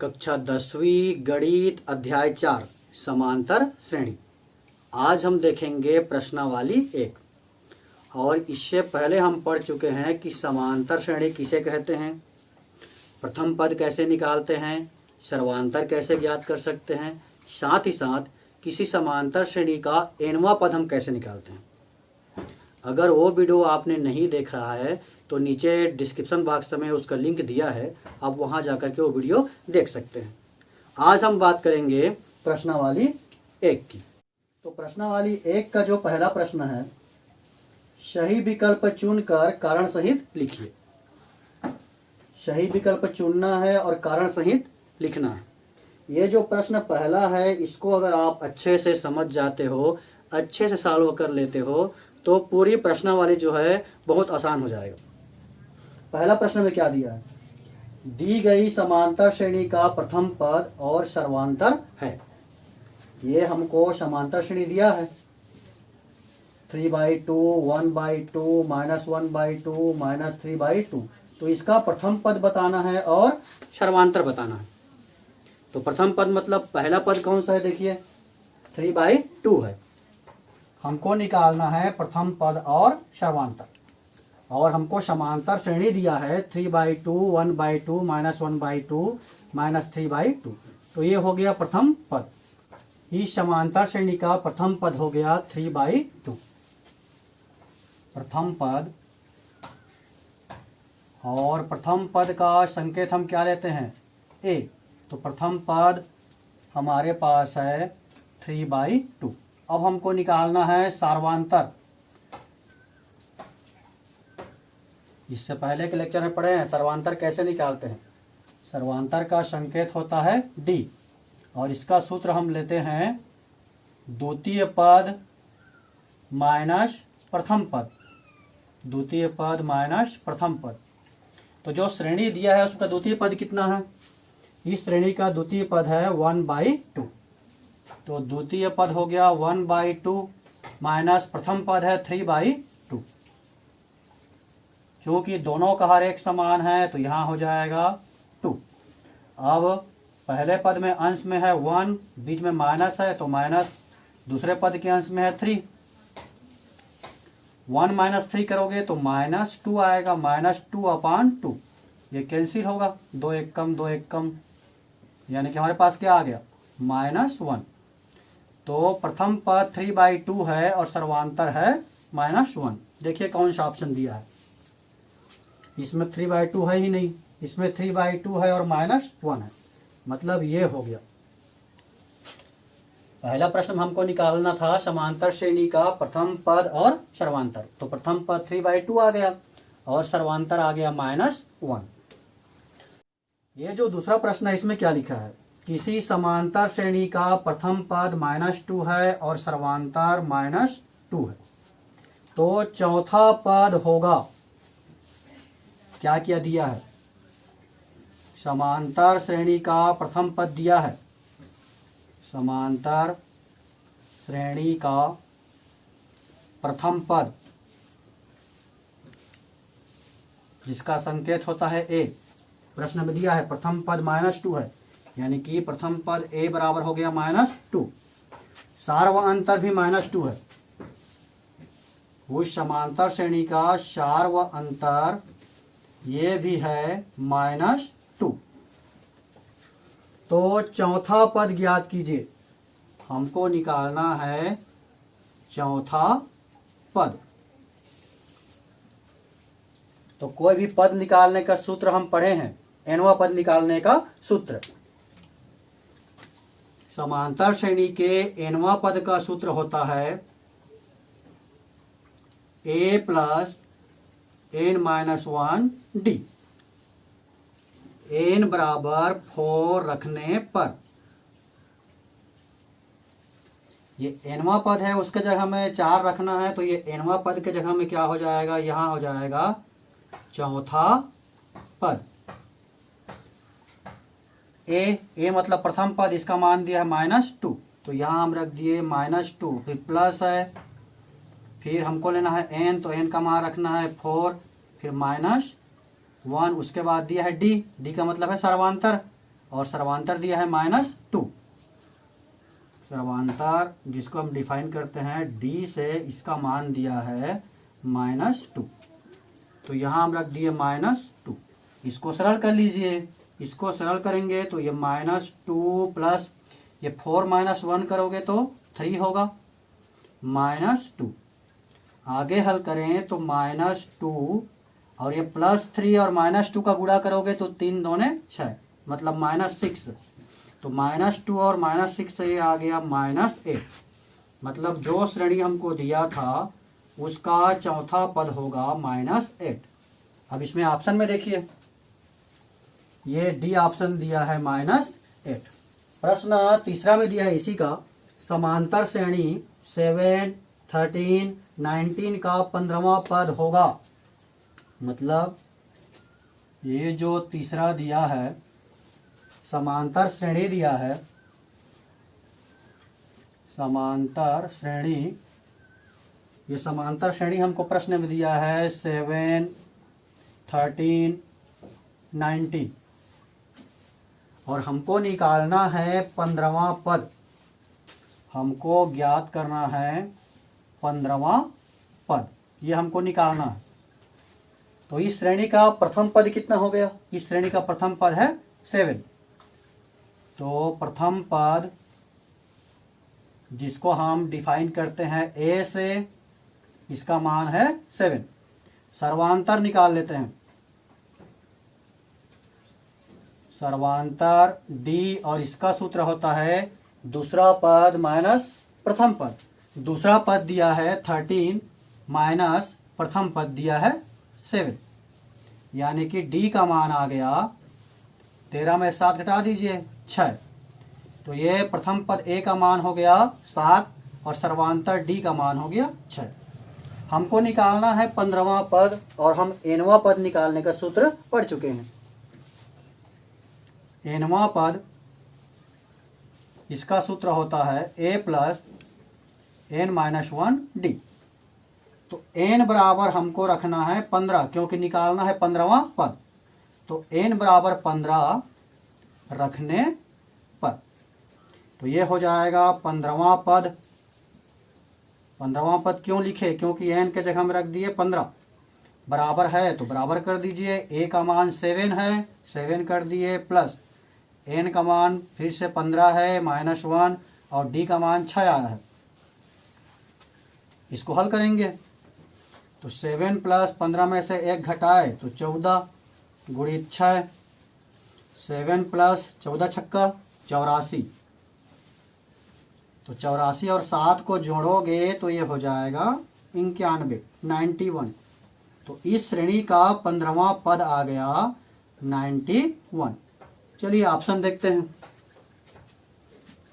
कक्षा 10वीं गणित अध्याय 4 समांतर श्रेणी। आज हम देखेंगे प्रश्नावली 1। और इससे पहले हम पढ़ चुके हैं कि समांतर श्रेणी किसे कहते हैं, प्रथम पद कैसे निकालते हैं, सर्वांतर कैसे ज्ञात कर सकते हैं, साथ ही साथ किसी समांतर श्रेणी का nवां पद हम कैसे निकालते हैं। अगर वो वीडियो आपने नहीं देखा है तो नीचे डिस्क्रिप्शन बॉक्स में उसका लिंक दिया है, आप वहां जाकर के वो वीडियो देख सकते हैं। आज हम बात करेंगे प्रश्नावली 1 की। तो प्रश्नावली 1 का जो पहला प्रश्न है, सही विकल्प चुनकर कारण सहित लिखिए। सही विकल्प चुनना है और कारण सहित लिखना है। ये जो प्रश्न पहला है, इसको अगर आप अच्छे से समझ जाते हो, अच्छे से सॉल्व कर लेते हो, तो पूरी प्रश्नावली जो है बहुत आसान हो जाएगा। पहला प्रश्न में क्या दिया है, दी गई समांतर श्रेणी का प्रथम पद और सर्वांतर है। ये हमको समांतर श्रेणी दिया है 3/2, 1/2, -1/2, -3/2। तो इसका प्रथम पद बताना है और सर्वांतर बताना है। तो प्रथम पद मतलब पहला पद कौन सा है, देखिए 3/2 है। हमको निकालना है प्रथम पद और सर्वांतर। और हमको समांतर श्रेणी दिया है 3/2, 1/2, -1/2, -3/2। तो ये हो गया प्रथम पद। इस समांतर श्रेणी का प्रथम पद हो गया 3/2। प्रथम पद, और प्रथम पद का संकेत हम क्या लेते हैं, a। तो प्रथम पद हमारे पास है 3/2। अब हमको निकालना है सर्वांतर। इससे पहले के लेक्चर में पढ़े हैं सर्वांतर कैसे निकालते हैं। सर्वांतर का संकेत होता है d, और इसका सूत्र हम लेते हैं द्वितीय पद माइनस प्रथम पद। द्वितीय पद माइनस प्रथम पद। तो जो श्रेणी दिया है उसका द्वितीय पद कितना है, इस श्रेणी का द्वितीय पद है 1/2। तो द्वितीय पद हो गया 1/2 माइनस प्रथम पद है 3/2। चूंकि दोनों का हर एक समान है तो यहाँ हो जाएगा 2। अब पहले पद में अंश में है 1, बीच में माइनस है तो माइनस, दूसरे पद के अंश में है 3। 1 - 3 करोगे तो -2 आएगा, -2/2। ये कैंसिल होगा, 2 एक कम 2 एक कम, यानी कि हमारे पास क्या आ गया, -1। तो प्रथम पद 3/2 है और सर्वांतर है -1। देखिए कौन सा ऑप्शन दिया है, इसमें 3/2 है ही नहीं, इसमें 3/2 है और -1 है, मतलब ये हो गया। पहला प्रश्न हमको निकालना था समांतर श्रेणी का प्रथम पद और सर्वांतर। तो प्रथम पद 3/2 आ गया और सर्वांतर आ गया -1। ये जो दूसरा प्रश्न है, इसमें क्या लिखा है, किसी समांतर श्रेणी का प्रथम पद -2 है और सर्वांतर -2 है। तो चौथा पद होगा, क्या क्या दिया है, समांतर श्रेणी का प्रथम पद दिया है, समांतर श्रेणी का प्रथम पद जिसका संकेत होता है a। प्रश्न में दिया है प्रथम पद -2 है, यानी कि प्रथम पद a बराबर हो गया -2। सार्वअंतर भी -2 है, उस समांतर श्रेणी का सार्वअंतर ये भी है -2। तो चौथा पद ज्ञात कीजिए। हमको निकालना है चौथा पद। तो कोई भी पद निकालने का सूत्र हम पढ़े हैं, nवां पद निकालने का सूत्र। समांतर श्रेणी के nवां पद का सूत्र होता है a + n-1 d। n बराबर 4 रखने पर, ये nवां पद है, उसके जगह में 4 रखना है, तो ये nवां पद के जगह में क्या हो जाएगा, यहाँ हो जाएगा चौथा पद। a मतलब प्रथम पद, इसका मान दिया है -2, तो यहाँ हम रख दिए -2, फिर प्लस है, फिर हमको लेना है n, तो n का मान रखना है 4, फिर -1, उसके बाद दिया है d। d का मतलब है सर्वांतर, और सर्वांतर दिया है -2। सर्वांतर जिसको हम डिफाइन करते हैं d से, इसका मान दिया है -2। तो यहाँ हम रख दिए -2। इसको सरल कर लीजिए। इसको सरल करेंगे तो ये -2 प्लस ये 4 - 1 करोगे तो 3 होगा, -2। आगे हल करें तो -2 और ये +3 और -2 का गुणा करोगे तो 3 दूने 6, मतलब -6। तो -2 और -6 से ये आ गया -8। मतलब जो श्रेणी हमको दिया था उसका चौथा पद होगा -8। अब इसमें ऑप्शन में देखिए, ये डी ऑप्शन दिया है -8। प्रश्न तीसरा में दिया है इसी का, समांतर श्रेणी 7, 13, 19 का 15वां पद होगा। मतलब ये जो तीसरा दिया है, समांतर श्रेणी दिया है, समांतर श्रेणी, ये समांतर श्रेणी हमको प्रश्न में दिया है 7, 13, 19 और हमको निकालना है 15वां पद। हमको ज्ञात करना है 15वां पद, ये हमको निकालना है। तो इस श्रेणी का प्रथम पद कितना हो गया? इस श्रेणी का प्रथम पद है 7। तो प्रथम पद जिसको हम डिफाइन करते हैं a से, इसका मान है 7। सर्वांतर निकाल लेते हैं। सर्वांतर d और इसका सूत्र होता है दूसरा पद माइनस प्रथम पद। दूसरा पद दिया है 13 माइनस प्रथम पद दिया है 7, यानी कि d का मान आ गया 13 में 7 घटा दीजिए 6। तो ये प्रथम पद a का मान हो गया 7 और सर्वांतर d का मान हो गया 6। हमको निकालना है 15वां पद और हम nवां पद निकालने का सूत्र पढ़ चुके हैं। nवां पद, इसका सूत्र होता है a प्लस n-1 d। तो n बराबर हमको रखना है 15, क्योंकि निकालना है 15वां पद। तो n बराबर 15 रखने पर तो ये हो जाएगा 15वां पद। 15वां पद क्यों लिखे? क्योंकि n के जगह में रख दिए 15। बराबर है तो बराबर कर दीजिए। a का मान 7 है, 7 कर दिए, प्लस n का मान फिर से 15 है, -1 और d का मान 6 आया है। इसको हल करेंगे तो 7 प्लस 15 में से 1 घटाए तो 14 गुणित 6, 7 प्लस 14 छक्का 84। तो 84 और 7 को जोड़ोगे तो ये हो जाएगा 91, 91। तो इस श्रेणी का 15वां पद आ गया 91। चलिए ऑप्शन देखते हैं।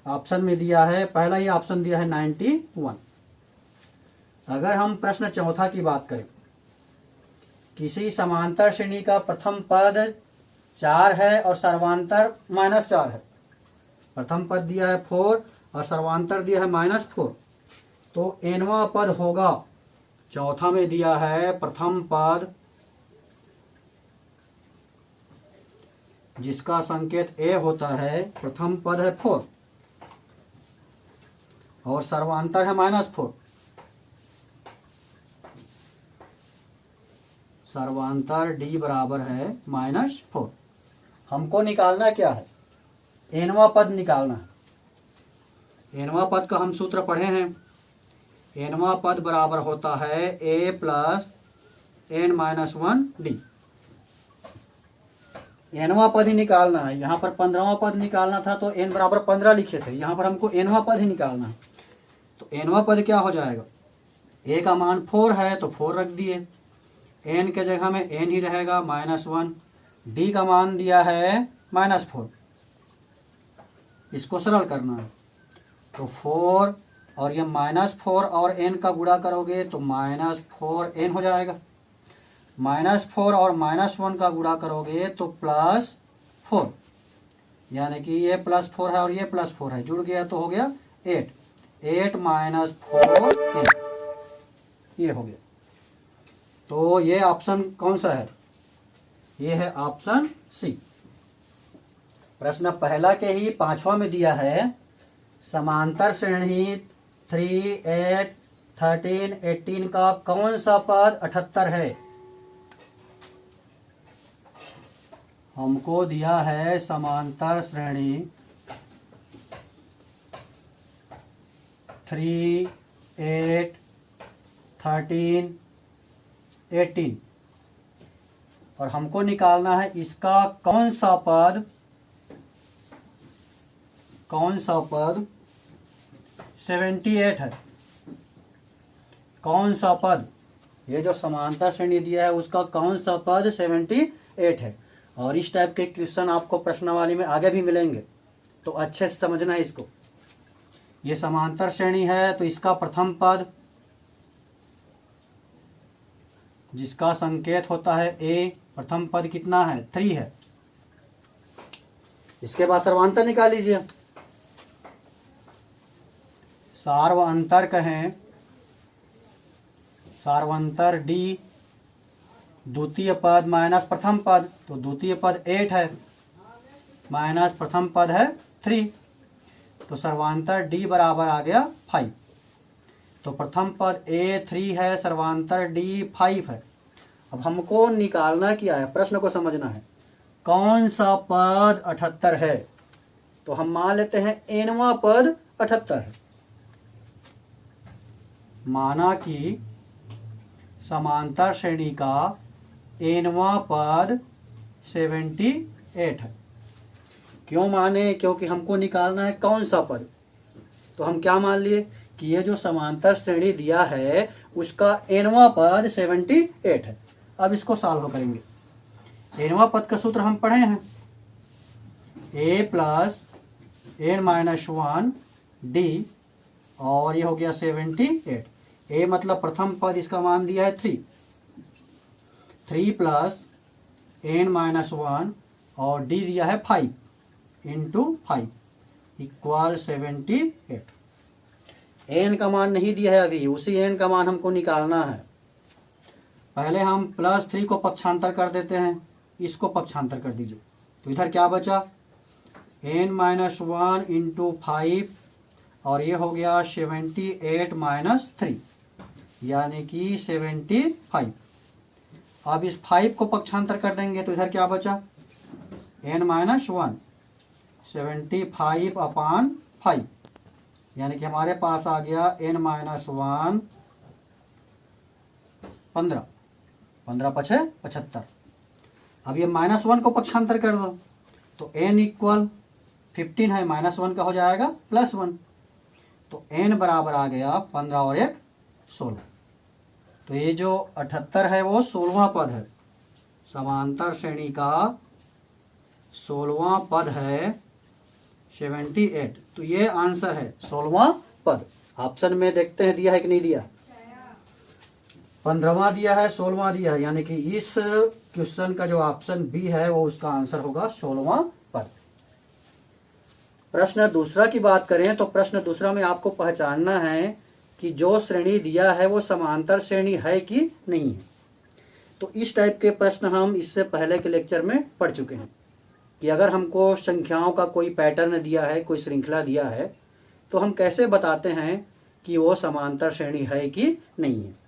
ऑप्शन में दिया है, पहला ही ऑप्शन दिया है 91। अगर हम प्रश्न चौथा की बात करें, किसी समांतर श्रेणी का प्रथम पद 4 है और सर्वांतर -4 है। प्रथम पद दिया है 4 और सर्वांतर दिया है -4। तो nवां पद होगा, चौथा में दिया है प्रथम पद जिसका संकेत a होता है, प्रथम पद है 4 और सर्वांतर है -4। सर्वांतर d बराबर है -4। हमको निकालना क्या है? nवां पद निकालना है। nवां पद का हम सूत्र पढ़े हैं। nवां पद बराबर होता है a प्लस n-1 d। nवां पद ही निकालना है। यहाँ पर 15वां पद निकालना था तो n बराबर 15 लिखे थे, यहाँ पर हमको nवां पद ही निकालना है। तो nवां पद क्या हो जाएगा? a का मान 4 है तो 4 रख दिए, n के जगह में n ही रहेगा -1। d का मान दिया है -4, इसको सरल करना है। तो 4 और ये -4 और n का गुणा करोगे तो -4n हो जाएगा। -4 और -1 का गुणा करोगे तो +4, यानी कि ये +4 है और ये +4 है, जुड़ गया तो हो गया 8। 8 - 4 8, ये हो गया। तो ये ऑप्शन कौन सा है? ये है ऑप्शन सी। प्रश्न पहला के ही 5वां में दिया है समांतर श्रेणी 3, 8, 13, 18 का कौन सा पद 78 है। हमको दिया है समांतर श्रेणी 3, 8, 13, 18 और हमको निकालना है इसका कौन सा पद 78 है। कौन सा पद, ये जो समांतर श्रेणी दिया है उसका कौन सा पद 78 है। और इस टाइप के क्वेश्चन आपको प्रश्नावली में आगे भी मिलेंगे, तो अच्छे से समझना है इसको। ये समांतर श्रेणी है तो इसका प्रथम पद जिसका संकेत होता है a, प्रथम पद कितना है 3 है। इसके बाद सर्वांतर निकाल लीजिए। सार्वअंतर कहें, सार्वंतर d द्वितीय पद माइनस प्रथम पद, तो द्वितीय पद 8 है माइनस प्रथम पद है 3, तो सर्वांतर d बराबर आ गया 5। तो प्रथम पद a 3 है, सर्वांतर d 5 है। अब हमको निकालना क्या है, प्रश्न को समझना है कौन सा पद 78 है। तो हम मान लेते हैं nवां पद 78 है। माना कि समांतर श्रेणी का nवां पद 78 है। क्यों माने, क्योंकि हमको निकालना है कौन सा पद। तो हम क्या मान लिए कि ये जो समांतर श्रेणी दिया है उसका nवां पद 78 है। अब इसको सॉल्व करेंगे। nवां पद का सूत्र हम पढ़े हैं, a प्लस n-1 d और ये हो गया 78। a मतलब प्रथम पद, इसका मान दिया है 3 प्लस n-1 और d दिया है 5 इंटू 5 इक्वल 78। n का मान नहीं दिया है अभी, उसी n का मान हमको निकालना है। पहले हम +3 को पक्षांतर कर देते हैं, इसको पक्षांतर कर दीजिए। तो इधर क्या बचा n-1 इंटू 5 और ये हो गया 78 माइनस 3 यानी कि 75। अब इस 5 को पक्षांतर कर देंगे तो इधर क्या बचा n-1 75 अपान 5 यानी कि हमारे पास आ गया n-1 15 5 75। अब ये -1 को पक्षांतर कर दो तो n इक्वल 15 है, -1 का हो जाएगा +1, तो n बराबर आ गया 15 और 1 16। तो ये जो 78 है वो 16वां पद है, समांतर श्रेणी का 16वां पद है 78। तो ये आंसर है 16वां पद। ऑप्शन में देखते हैं दिया है कि नहीं दिया, 15वां दिया है 16वां दिया है, यानी कि इस क्वेश्चन का जो ऑप्शन बी है वो उसका आंसर होगा 16वां पद। प्रश्न दूसरा की बात करें तो प्रश्न दूसरा में आपको पहचानना है कि जो श्रेणी दिया है वो समांतर श्रेणी है कि नहीं है। तो इस टाइप के प्रश्न हम इससे पहले के लेक्चर में पढ़ चुके हैं कि अगर हमको संख्याओं का कोई पैटर्न दिया है, कोई श्रृंखला दिया है, तो हम कैसे बताते हैं कि वो समांतर श्रेणी है कि नहीं है।